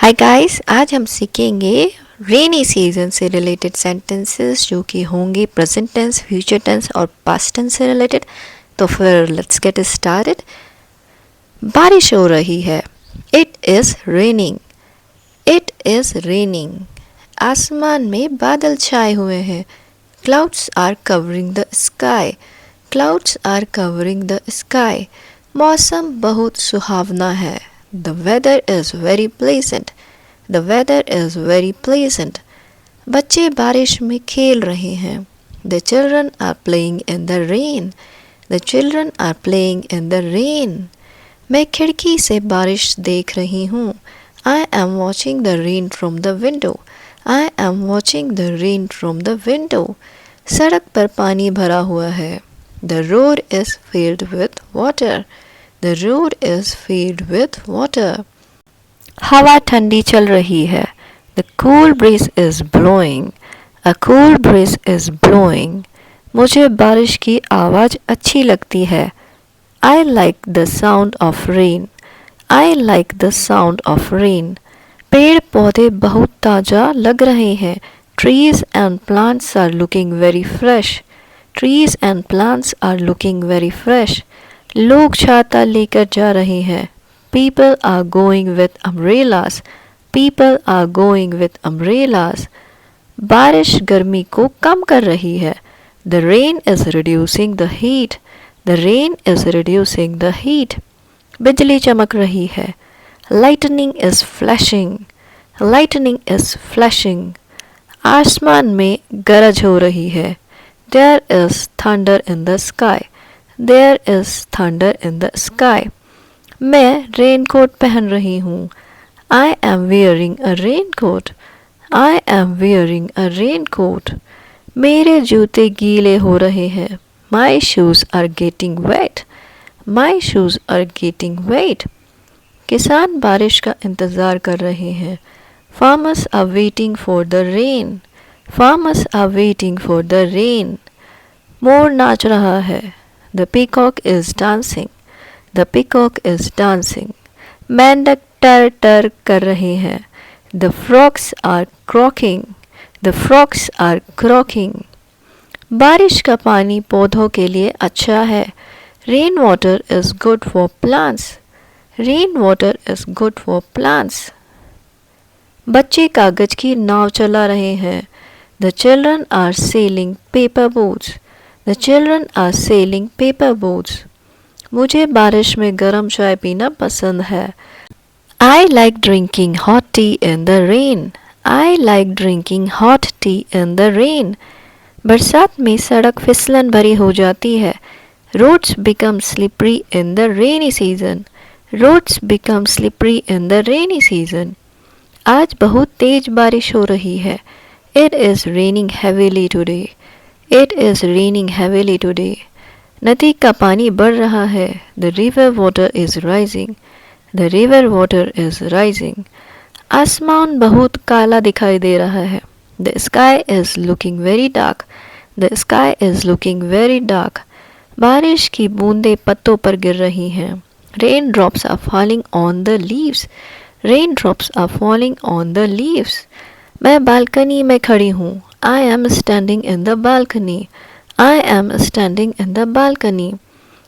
Hi guys, आज हम सीखेंगे रेनी सीजन से रिलेटेड सेंटेंसेस जो कि होंगे प्रेजेंट टेंस, फ्यूचर टेंस और पास्ट टेंस से रिलेटेड। तो फिर लेट्स गेट स्टार्टेड। बारिश हो रही है। It is raining. It is raining. आसमान में बादल छाए हुए हैं। Clouds are covering the sky. Clouds are covering the sky. मौसम बहुत सुहावना है। The weather is very pleasant. The weather is very pleasant. बच्चे बारिश में खेल रहे हैं. The children are playing in the rain. The children are playing in the rain. मैं खिड़की से बारिश देख रही हूँ. I am watching the rain from the window. I am watching the rain from the window. सड़क पर पानी भरा हुआ है. The road is filled with water. The road is filled with water. हवा ठंडी चल रही है. The cool breeze is blowing. A cool breeze is blowing. मुझे बारिश की आवाज़ अच्छी लगती है. I like the sound of rain. I like the sound of rain. पेड़ पौधे बहुत ताज़ा लग रहे हैं. Trees and plants are looking very fresh. Trees and plants are looking very fresh. लोग छाता लेकर जा रहे हैं. People are going with umbrellas. People are going with umbrellas. बारिश गर्मी को कम कर रही है. The rain is reducing the heat. The rain is reducing the heat. बिजली चमक रही है. Lightning is flashing. Lightning is flashing. आसमान में गरज हो रही है. There is thunder in the sky. There is thunder in the sky. मैं रेनकोट पहन रही हूँ. I am wearing a raincoat. I am wearing a raincoat. मेरे जूते गीले हो रहे हैं. My shoes are getting wet. My shoes are getting wet. किसान बारिश का इंतज़ार कर रहे हैं. Farmers are waiting for the rain. Farmers are waiting for the rain. मोर नाच रहा है. The peacock is dancing. The peacock is dancing. मेंढक टर टर कर रहे हैं. The frogs are croaking. The frogs are croaking. बारिश का पानी पौधों के लिए अच्छा है. Rain water is good for plants. Rain water is good for plants. बच्चे कागज की नाव चला रहे हैं. The children are sailing paper boats. The children are sailing paper boats. मुझे बारिश में गर्म चाय पीना पसंद है. I like drinking hot tea in the rain. I like drinking hot tea in the rain. बरसात में सड़क फिसलन भरी हो जाती है. Roads become slippery in the rainy season. Roads become slippery in the rainy season. आज बहुत तेज बारिश हो रही है. It is raining heavily today. It is raining heavily today. नदी का पानी बढ़ रहा है. The river water is rising. The river water is rising. आसमान बहुत काला दिखाई दे रहा है. The sky is looking very dark. The sky is looking very dark. बारिश की बूंदें पत्तों पर गिर रही हैं. Raindrops are falling on the leaves. Raindrops are falling on the leaves. मैं बालकनी में खड़ी हूँ. I am standing in the balcony. I am standing in the balcony.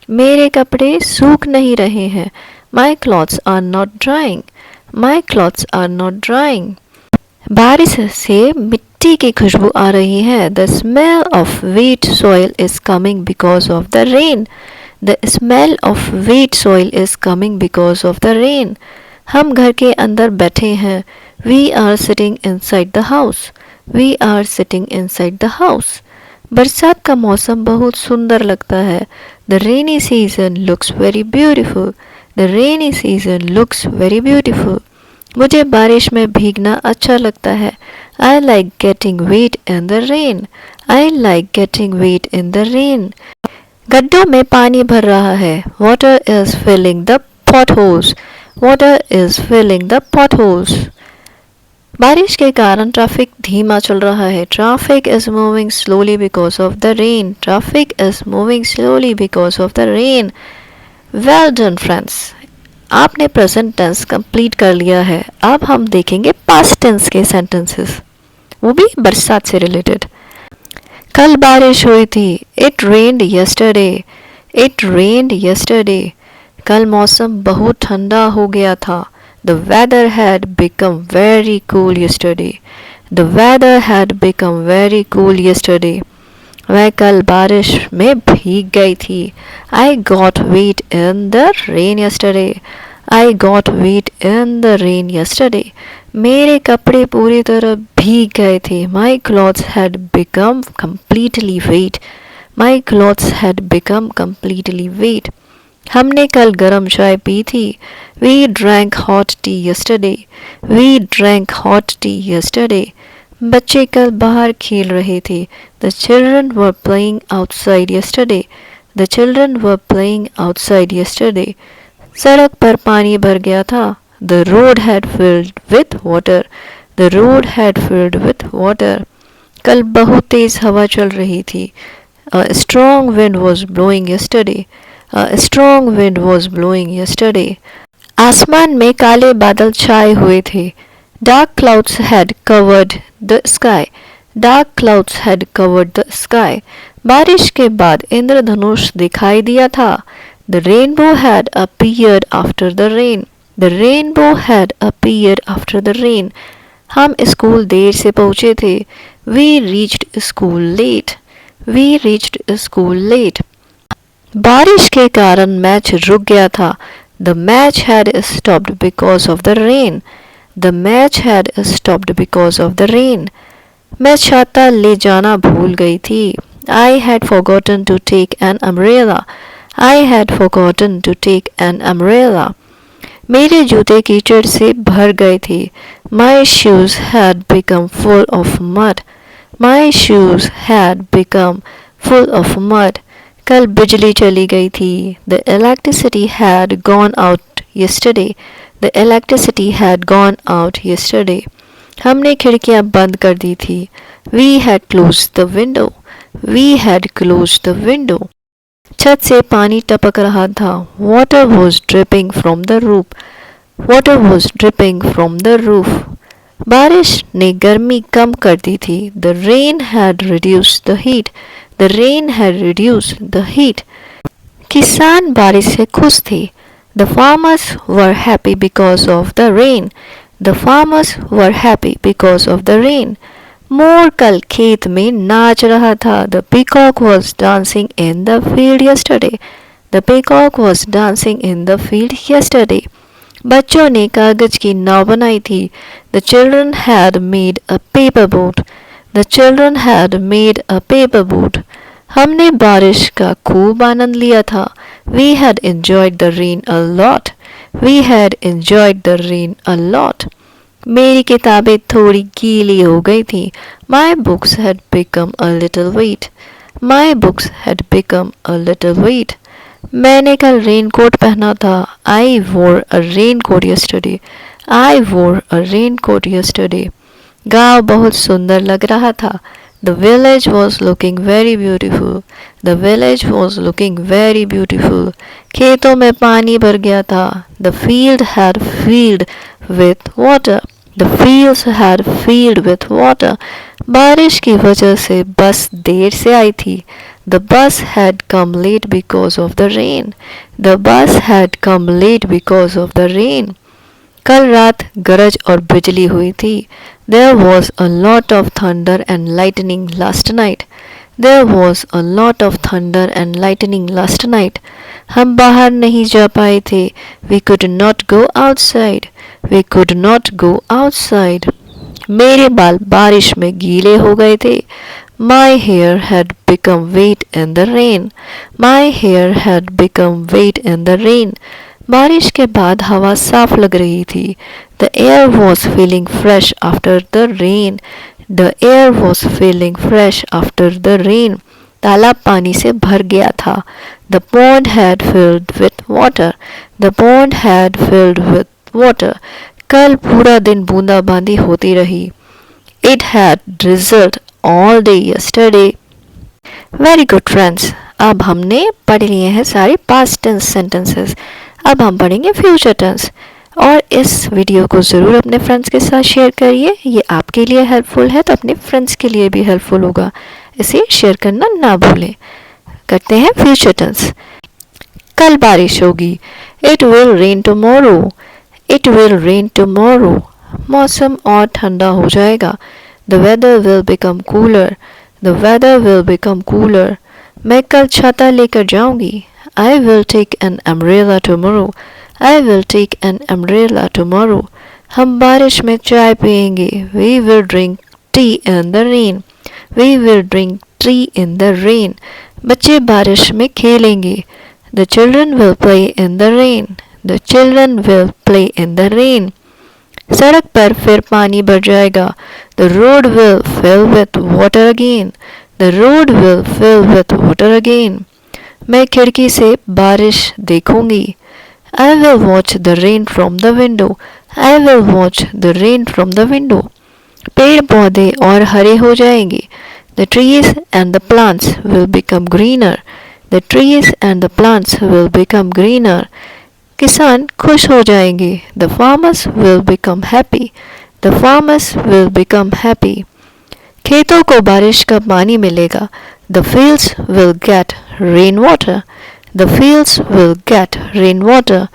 मेरे कपड़े सूख नहीं रहे हैं. My clothes are not drying. My clothes are not drying. बारिश से मिट्टी की खुशबू आ रही है. The smell of wet soil is coming because of the rain. The smell of wet soil is coming because of the rain. हम घर के अंदर बैठे हैं. We are sitting inside the house. We are sitting inside the house. बरसात का मौसम बहुत सुंदर लगता है. The rainy season looks very beautiful. The rainy season looks very beautiful. मुझे बारिश में भीगना अच्छा लगता है. I like getting wet in the rain. I like getting wet in the rain. गड्ढों में पानी भर रहा है. Water is filling the potholes. Water is filling the potholes. बारिश के कारण ट्रैफिक धीमा चल रहा है. Traffic is moving slowly because of the rain. Traffic is moving slowly because of the rain. Well done, friends. आपने प्रेजेंट टेंस कंप्लीट कर लिया है. अब हम देखेंगे पास्ट टेंस के सेंटेंसेस, वो भी बरसात से रिलेटेड. कल बारिश हुई थी. It rained yesterday. It rained yesterday. कल मौसम बहुत ठंडा हो गया था. The weather had become very cool yesterday. The weather had become very cool yesterday. मैं कल बारिश में भीग गई थी. I got wet in the rain yesterday. I got wet in the rain yesterday. मेरे कपड़े पूरी तरह भीग गए थे. My clothes had become completely wet. My clothes had become completely wet. हमने कल गरम चाय पी थी. We drank hot tea yesterday. We drank hot tea yesterday. बच्चे कल बाहर खेल रहे थे. The children were playing outside yesterday. The children were playing outside yesterday. सड़क पर पानी भर गया था. The road had filled with water. The road had filled with water. कल बहुत तेज हवा चल रही थी. A strong wind was blowing yesterday. A strong wind was blowing yesterday. आसमान में काले बादल छाए हुए थे. Dark clouds had covered the sky. Dark clouds had covered the sky. बारिश के बाद इंद्रधनुष दिखाई दिया था. The rainbow had appeared after the rain. The rainbow had appeared after the rain. हम स्कूल देर से पहुंचे थे. We reached school late. We reached school late. बारिश के कारण मैच रुक गया था. The match had stopped because of the rain. The match had stopped because of the rain. मैं छाता ले जाना भूल गई थी. I had forgotten to take an umbrella. I had forgotten to take an umbrella. मेरे जूते कीचड़ से भर गए थे. My shoes had become full of mud. My shoes had become full of mud. कल बिजली चली गई थी. The electricity had gone out yesterday. The electricity had gone out yesterday. हमने खिड़कियां बंद कर दी थी. We had closed the window. We had closed the window. छत से पानी टपक रहा था. Water was dripping from the roof. Water was dripping from the roof. बारिश ने गर्मी कम कर दी थी. The rain had reduced the heat. The rain had reduced the heat. किसान बारिश से खुश थे. The farmers were happy because of the rain. The farmers were happy because of the rain. मोर कल खेत में नाच रहा था. The peacock was dancing in the field yesterday. The peacock was dancing in the field yesterday. बच्चों ने कागज की नाव बनाई थी. The children had made a paper boat. The children had made a paper boat. हमने बारिश का खूब आनंद लिया था. We had enjoyed the rain a lot. We had enjoyed the rain a lot. मेरी किताबें थोड़ी गीली हो गई थी. My books had become a little wet. My books had become a little wet. मैंने कल रेनकोट पहना था. I wore a raincoat yesterday. I wore a raincoat yesterday. गाँव बहुत सुंदर लग रहा था. The village was looking very beautiful. The village was looking very beautiful. खेतों में पानी भर गया था. The field had filled with water. The fields had filled with water. बारिश की वजह से बस देर से आई थी. The bus had come late because of the rain. The bus had come late because of the rain. कल रात गरज और बिजली हुई थी. There was a lot of thunder and lightning last night. There was a lot of thunder and lightning last night. हम बाहर नहीं जा पाए थे. We could not go outside. We could not go outside. मेरे बाल बारिश में गीले हो गए थे. My hair had become wet in the rain. My hair had become wet in the rain. बारिश के बाद हवा साफ लग रही थी. The air was feeling fresh after the rain. The air was feeling fresh after the rain. तालाब पानी से भर गया था. The pond had filled with water. The pond had filled with water. कल पूरा दिन बूंदाबांदी होती रही. It had drizzled all day yesterday. Very good friends. अब हमने पढ़ लिए हैं सारे past tense sentences. अब हम पढ़ेंगे फ्यूचर टेंस। और इस वीडियो को ज़रूर अपने फ्रेंड्स के साथ शेयर करिए, ये आपके लिए हेल्पफुल है तो अपने फ्रेंड्स के लिए भी हेल्पफुल होगा, इसे शेयर करना ना भूलें। करते हैं फ्यूचर टेंस। कल बारिश होगी, it will rain tomorrow, it will rain tomorrow. मौसम और ठंडा हो जाएगा, the weather will become cooler, the weather will become cooler. मैं कल छाता लेकर जाऊंगी, I will take an umbrella tomorrow, I will take an umbrella tomorrow. हम बारिश में चाय पियेंगे, we will drink tea in the rain, we will drink tea in the rain. बच्चे बारिश में खेलेंगे, the children will play in the rain, the children will play in the rain. सड़क पर फिर पानी भर जाएगा, the road will fill with water again, the road will fill with water again. मैं खिड़की से बारिश देखूंगी, I will watch the rain from the window, I will watch the rain from the window. पेड़ पौधे और हरे हो जाएंगे, the trees and the plants will become greener, the trees and the plants will become greener. किसान खुश हो जाएंगे, the farmers will become happy, the farmers will become happy. खेतों को बारिश का पानी मिलेगा, the fields will get rain water, the fields will get rain water.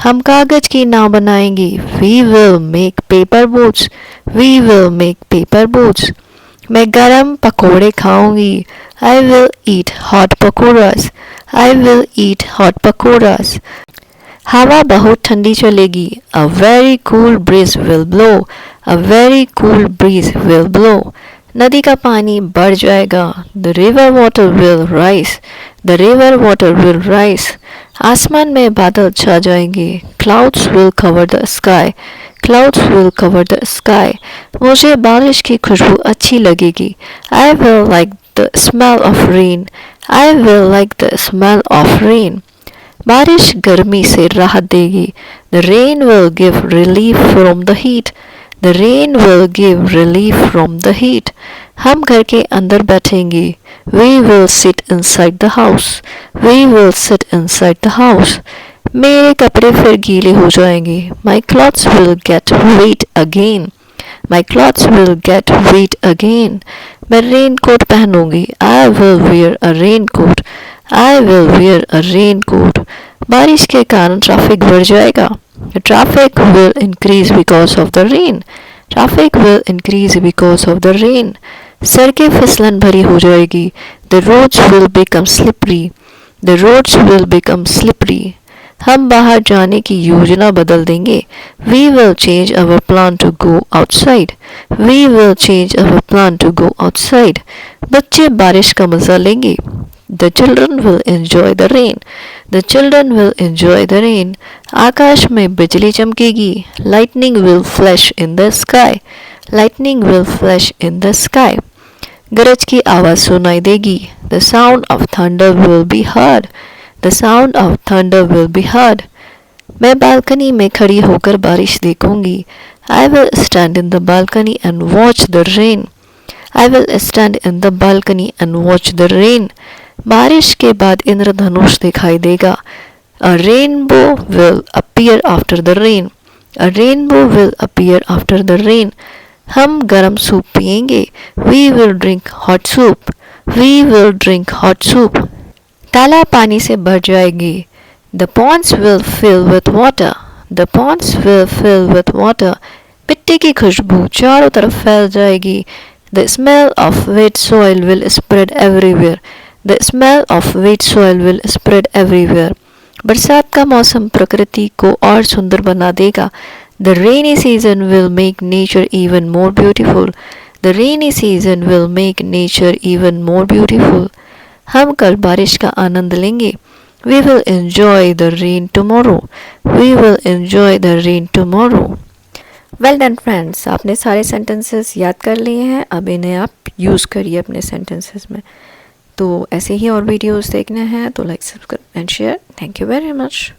हम कागज की नाव बनाएंगे, we will make paper boats, we will make paper boats. मैं गरम पकोड़े खाऊंगी, I will eat hot pakoras, I will eat hot pakoras. हवा बहुत ठंडी चलेगी, a very cool bridge will blow, a very cool bridge will blow. नदी का पानी बढ़ जाएगा, the river water will rise, the river water will rise. आसमान में बादल छा जाएंगे, clouds will cover the sky, clouds will cover the sky. मुझे बारिश की खुशबू अच्छी लगेगी, I will like the smell of rain, I will like the smell of rain. बारिश गर्मी से राहत देगी, the rain will give relief from the heat, the rain will give relief from the heat. हम घर के अंदर बैठेंगे, we will sit inside the house, we will sit inside the house. मेरे कपड़े फिर गीले हो जाएंगे, my clothes will get wet again, my clothes will get wet again. मैं रेन कोट पहनूंगी, I will wear a raincoat, I will wear a raincoat. बारिश के कारण ट्रैफिक बढ़ जाएगा, traffic will increase because of the rain, traffic will increase because of the rain. सड़कें फिसलन भरी हो जाएगी, the roads will become slippery, the roads will become slippery. हम बाहर जाने की योजना बदल देंगे, we will change our plan to go outside, we will change our plan to go outside. बच्चे बारिश का मजा लेंगे, the children will enjoy the rain, the children will enjoy the rain. आकाश में बिजली चमकेगी, lightning will flash in the sky, lightning will flash in the sky. गरज की आवाज सुनाई देगी, the sound of thunder will be heard, the sound of thunder will be heard. मैं बालकनी में खड़ी होकर बारिश देखूंगी, I will stand in the balcony and watch the rain, I will stand in the balcony and watch the rain. बारिश के बाद इंद्रधनुष दिखाई देगा, a rainbow will appear after the rain, a rainbow will appear after the rain. हम गर्म soup पियेंगे, we will drink hot soup, we will drink hot soup. तालाब पानी से भर जाएगी, the ponds will fill with water, the ponds will fill with water. मिट्टी की खुशबू चारों तरफ फैल जाएगी, the smell of wet soil will spread everywhere, the smell of wet soil will spread everywhere. बरसात का मौसम प्रकृति को और सुंदर बना देगा, the rainy season will make nature even more beautiful, the rainy season will make nature even more beautiful. हम कल बारिश का आनंद लेंगे, we will enjoy the rain tomorrow, we will enjoy the rain tomorrow. Well done friends, आपने सारे sentences याद कर लिए हैं, अब इन्हें आप यूज़ करिए अपने सेंटेंसेस में। तो ऐसे ही और वीडियोस देखने हैं तो like, subscribe and share. Thank you very much.